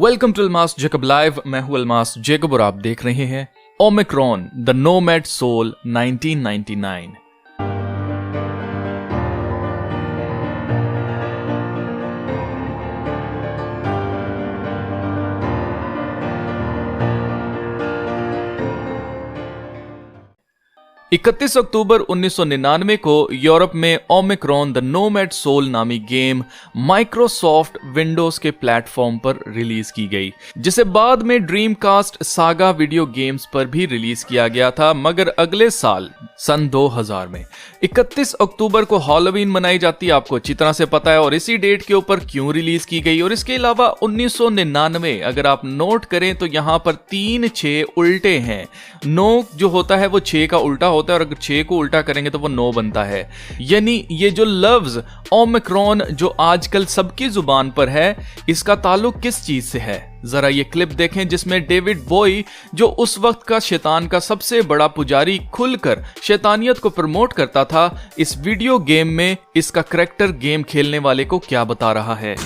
Welcome to Almas Jacob live. मैं हूं Almas Jacob और आप देख रहे हैं ओमिक्रॉन द नोमैड सोल 1999। 31 अक्टूबर 1999 को यूरोप में ओमिक्रॉन द नोमैड सोल नामी गेम माइक्रोसॉफ्ट विंडोज के प्लेटफॉर्म पर रिलीज की गई, जिसे बाद में ड्रीमकास्ट सागा वीडियो गेम्स पर भी रिलीज किया गया था। मगर अगले साल सन 2000 में 31 अक्टूबर को हैलोवीन मनाई जाती है, आपको अच्छी तरह से पता है। और इसी डेट के ऊपर क्यों रिलीज की गई, और इसके अलावा 1999 अगर आप नोट करें तो यहां पर 3 6 उल्टे हैं। 9 जो होता है वो 6 का उल्टा होता है, और अगर 6 को उल्टा करेंगे तो वो 9 बनता है। यानी ये जो लफ्ज ओमिक्रॉन जो आजकल सबकी जुबान पर है, इसका ताल्लुक किस चीज से है? जरा ये क्लिप देखें जिसमें डेविड बॉय, जो उस वक्त का शैतान का सबसे बड़ा पुजारी, खुलकर शैतानियत को प्रमोट करता था, इस वीडियो गेम में इसका करैक्टर गेम खेलने वाले को क्या बता रहा है।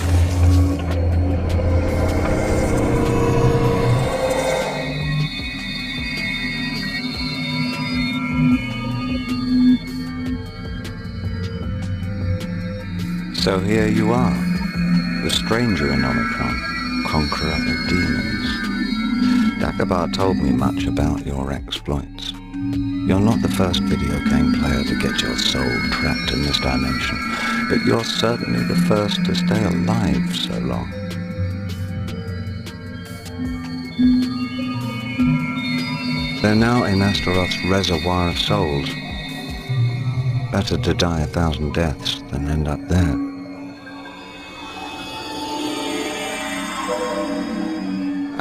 So here you are, the stranger in Omicron, conqueror of demons. Dagobah told me much about your exploits. You're not the first video game player to get your soul trapped in this dimension, but you're certainly the first to stay alive so long. They're now in Astaroth's reservoir of souls. Better to die 1,000 deaths than end up there.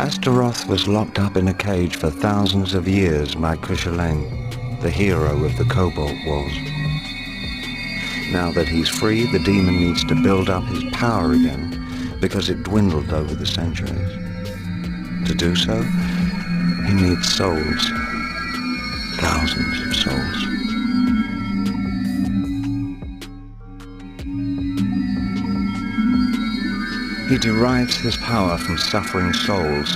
Astaroth was locked up in a cage for thousands of years by Cuchulainn, the hero of the Cobalt Wars. Now that he's free, the demon needs to build up his power again because it dwindled over the centuries. To do so, he needs souls. Thousands of souls. He derives his power from suffering souls.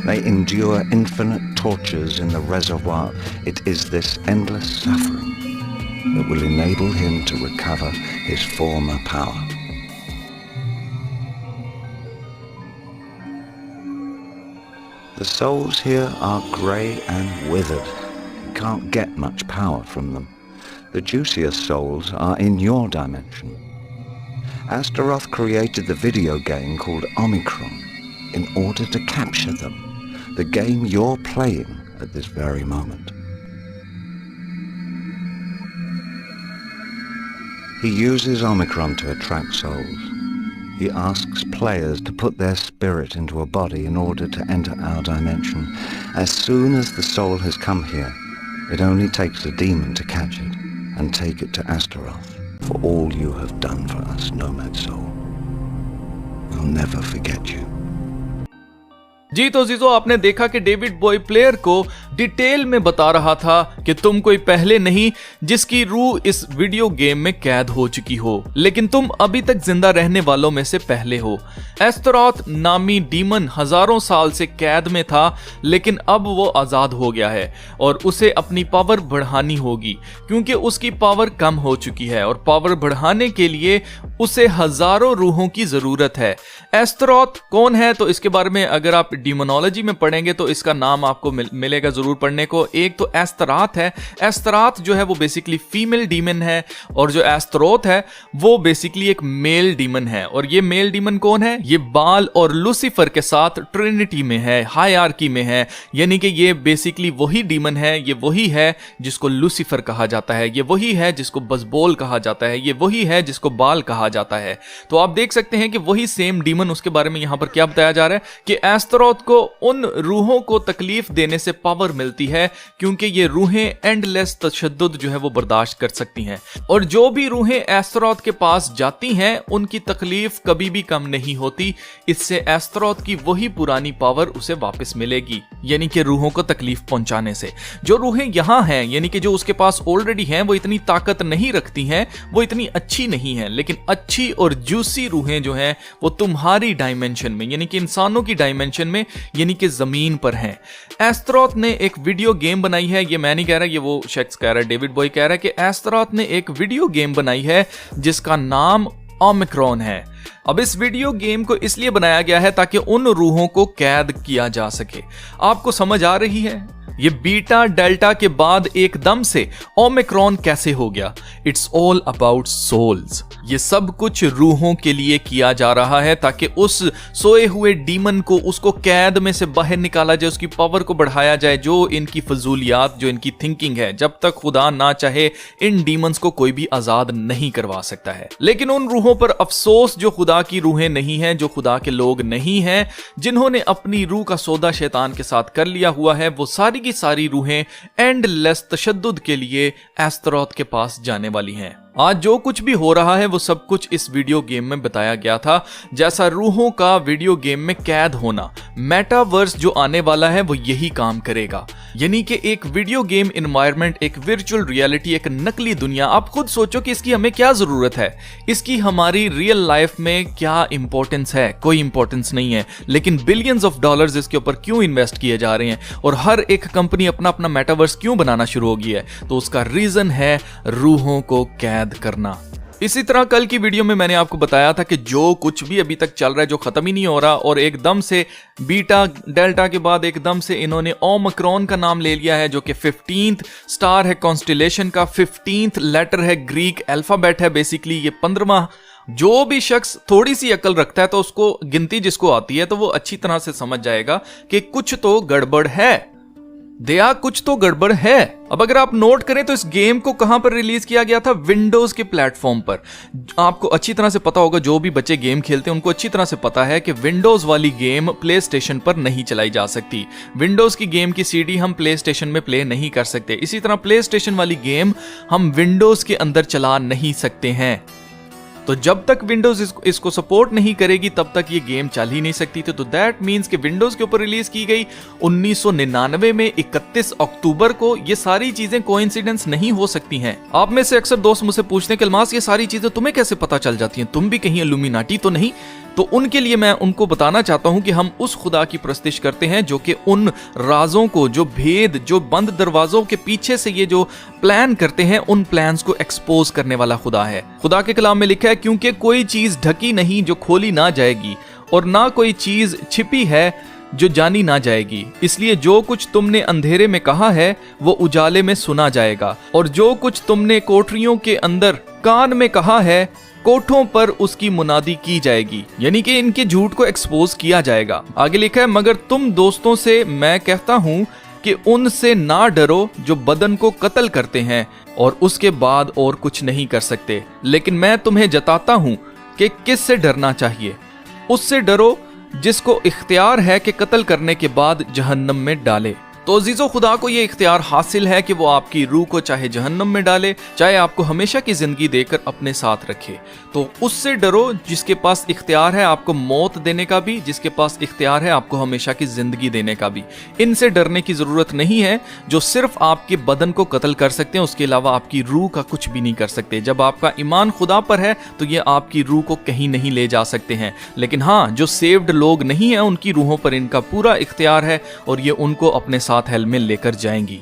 They endure infinite tortures in the reservoir. It is this endless suffering that will enable him to recover his former power. The souls here are grey and withered. You can't get much power from them. The juiciest souls are in your dimension. Astaroth created the video game called Omicron in order to capture them, the game you're playing at this very moment. He uses Omicron to attract souls. He asks players to put their spirit into a body in order to enter our dimension. As soon as the soul has come here, it only takes a demon to catch it and take it to Astaroth. For all you have done for us, Nomad Soul. We'll never forget you. जी तो जीजो, आपने देखा कि David boy player को detail में बता रहा था कि तुम कोई पहले नहीं जिसकी रूह इस वीडियो गेम में कैद हो चुकी हो, लेकिन तुम अभी तक जिंदा रहने वालों में से पहले हो। एस्टरोथ नामी डीमन हजारों साल से कैद में था, लेकिन अब वो आजाद हो गया है और उसे अपनी पावर बढ़ानी होगी, क्योंकि उसकी पावर कम हो चुकी है और पावर बढ़ाने के लिए उसे हजारों रूहों की जरूरत है। एस्टरोथ कौन है, तो इसके बारे में अगर आप डीमोनोलॉजी में पढ़ेंगे तो इसका नाम आपको मिलेगा जरूर पढ़ने को। एक तो एस्तरात है। एस्तरात जो है वो बेसिकली फीमेल डीमन है, और जो एस्तरोथ है वो बेसिकली एक मेल डीमन है। और ये मेल डीमन कौन है? ये बाल और लूसीफर के साथ ट्रिनिटी में है, हायरार्की में है। यानी कि ये बेसिकली वही डीमन है, ये वही है जिसको लूसीफर कहा जाता है, ये वही है जिसको बजबोल कहा जाता है, ये वही है जिसको बाल कहा जाता है। तो आप देख सकते हैं कि वही सेम डीमन, उसके बारे में यहां पर क्या बताया जा रहा है कि एस्तरोथ को उन रूहों को तकलीफ देने से पावर मिलती है, क्योंकि ये रूहें एंडलेस तशद्दुद जो है वो बर्दाश्त कर सकती हैं, और जो भी रूहें एस्तरोथ के पास जाती हैं उनकी तकलीफ कभी भी कम नहीं होती। इससे एस्तरोथ की वही पुरानी पावर उसे वापस मिलेगी, यानी कि रूहों को तकलीफ पहुंचाने से। जो रूहें यहां हैं, यानी कि जो उसके पास ऑलरेडी हैं, वो इतनी ताकत नहीं रखती हैं, वो इतनी अच्छी नहीं है, लेकिन अच्छी और जूसी रूहें जो हैं वो तुम्हारी डायमेंशन में, यानी कि इंसानों की डायमेंशन में, यानी कि जमीन पर हैं। एस्तरोथ ने एक वीडियो गेम बनाई है, ये मैं नहीं कह रहा, ये वो शख्स कह रहा है, डेविड बॉय कह रहा है कि एस्तरोथ ने एक वीडियो गेम बनाई है जिसका नाम ओमिक्रॉन है। अब इस वीडियो गेम को इसलिए बनाया गया है ताकि उन रूहों को कैद किया जा सके। आपको समझ आ रही है? ये बीटा डेल्टा के बाद एकदम से ओमिक्रॉन कैसे हो गया? It's all about souls. ये सब कुछ रूहों के लिए किया जा रहा है ताकि उस सोए हुए डीमन को, उसको कैद में से बाहर निकाला जाए, उसकी पावर को बढ़ाया जाए। जो इनकी फजूलियात, जो इनकी थिंकिंग है, जब तक खुदा ना चाहे इन डीमंस को कोई भी आजाद नहीं करवा सकता है। लेकिन उन रूहों पर अफसोस जो खुदा की रूहें नहीं हैं, जो खुदा के लोग नहीं हैं, जिन्होंने अपनी रूह का सौदा शैतान के साथ कर लिया हुआ है, वो सारी की सारी रूहें एंडलेस तशद्दुद के लिए एस्तरोथ के पास जाने वाली हैं। आज जो कुछ भी हो रहा है वो सब कुछ इस वीडियो गेम में बताया गया था। जैसा रूहों का वीडियो गेम में कैद होना, मेटावर्स जो आने वाला है वो यही काम करेगा, यानी कि एक वीडियो गेम एनवायरनमेंट, एक वर्चुअल रियलिटी, एक नकली दुनिया। आप खुद सोचो कि इसकी हमें क्या जरूरत है, इसकी हमारी रियल लाइफ में क्या इंपॉर्टेंस है? कोई इंपॉर्टेंस नहीं है, लेकिन बिलियंस ऑफ डॉलर्स इसके ऊपर क्यों इन्वेस्ट किए जा रहे हैं और हर एक कंपनी अपना अपना मेटावर्स क्यों बनाना शुरू हो गई है? तो उसका रीजन है रूहों को कैद करना। इसी तरह कल की वीडियो में मैंने आपको बताया था कि जो कुछ भी अभी तक चल रहा है, जो खत्म ही नहीं हो रहा, और एकदम से बीटा डेल्टा के बाद एकदम से इन्होंने ओमिक्रॉन का नाम ले लिया है, जो कि 15th स्टार है कॉन्स्टेलेशन का, 15th लेटर है, ग्रीक अल्फाबेट है बेसिकली। ये 15वां, जो भी शख्स थोड़ी सी अकल रखता है तो उसको गिनती जिसको आती है तो वो अच्छी तरह से समझ जाएगा कि कुछ तो गड़बड़ है, दया कुछ तो गड़बड़ है। अब अगर आप नोट करें तो इस गेम को कहां पर रिलीज किया गया था? विंडोज के प्लेटफॉर्म पर। आपको अच्छी तरह से पता होगा, जो भी बच्चे गेम खेलते हैं उनको अच्छी तरह से पता है कि विंडोज वाली गेम प्ले स्टेशन पर नहीं चलाई जा सकती। विंडोज की गेम की सीडी हम प्ले स्टेशन में प्ले नहीं कर सकते। इसी तरह प्ले स्टेशन वाली गेम हम विंडोज के अंदर चला नहीं सकते हैं। तो जब तक विंडोज इसको सपोर्ट नहीं करेगी तब तक ये गेम चल ही नहीं सकती थी। तो दैट मींस कि विंडोज के ऊपर रिलीज की गई 1999 में 31 अक्टूबर को। ये सारी चीजें कोइंसिडेंस नहीं हो सकती हैं। आप में से अक्सर दोस्त मुझसे पूछते हैं कि अल्मास ये सारी चीजें तुम्हें कैसे पता चल जाती हैं? तुम भी कहीं इल्यूमिनाटी तो नहीं? तो उनके लिए मैं उनको बताना चाहता हूं कि हम उस खुदा की प्रस्तिश करते हैं जो कि उन राजों को, जो भेद, जो बंद दरवाजों के पीछे से ये जो प्लान करते हैं, उन प्लान्स को एक्सपोज करने वाला खुदा है। खुदा के कलाम में लिखा है, क्योंकि कोई चीज ढकी नहीं जो खोली ना जाएगी, और ना कोई चीज छिपी है जो जानी ना जाएगी। इसलिए जो कुछ तुमने अंधेरे में कहा है वो उजाले में सुना जाएगा, और जो कुछ तुमने कोठरियों के अंदर कान में कहा है कोठों पर उसकी मुनादी की जाएगी। यानी कि इनके झूठ को एक्सपोज किया जाएगा। आगे लिखा है, मगर तुम दोस्तों से मैं कहता हूं कि उनसे ना डरो जो बदन को कत्ल करते हैं और उसके बाद और कुछ नहीं कर सकते, लेकिन मैं तुम्हें जताता हूं कि किससे डरना चाहिए। उससे डरो जिसको इख्तियार है कि कत्ल करने के बाद जहन्नम में डाले। तो अजीजों, खुदा को ये इख्तियार हासिल है कि वो आपकी रूह को चाहे जहन्नम में डाले, चाहे आपको हमेशा की जिंदगी देकर अपने साथ रखे। तो उससे डरो जिसके पास इख्तियार है आपको मौत देने का भी, जिसके पास इख्तियार है आपको हमेशा की जिंदगी देने का भी। इनसे डरने की जरूरत नहीं है जो सिर्फ आपके बदन को कत्ल कर सकते हैं, उसके अलावा आपकी रूह का कुछ भी नहीं कर सकते। जब आपका ईमान खुदा पर है तो ये आपकी रूह को कहीं नहीं ले जा सकते हैं। लेकिन हाँ, जो सेव्ड लोग नहीं है उनकी रूहों पर इनका पूरा इख्तियार है और ये उनको अपने साथ हेल में लेकर जाएंगी।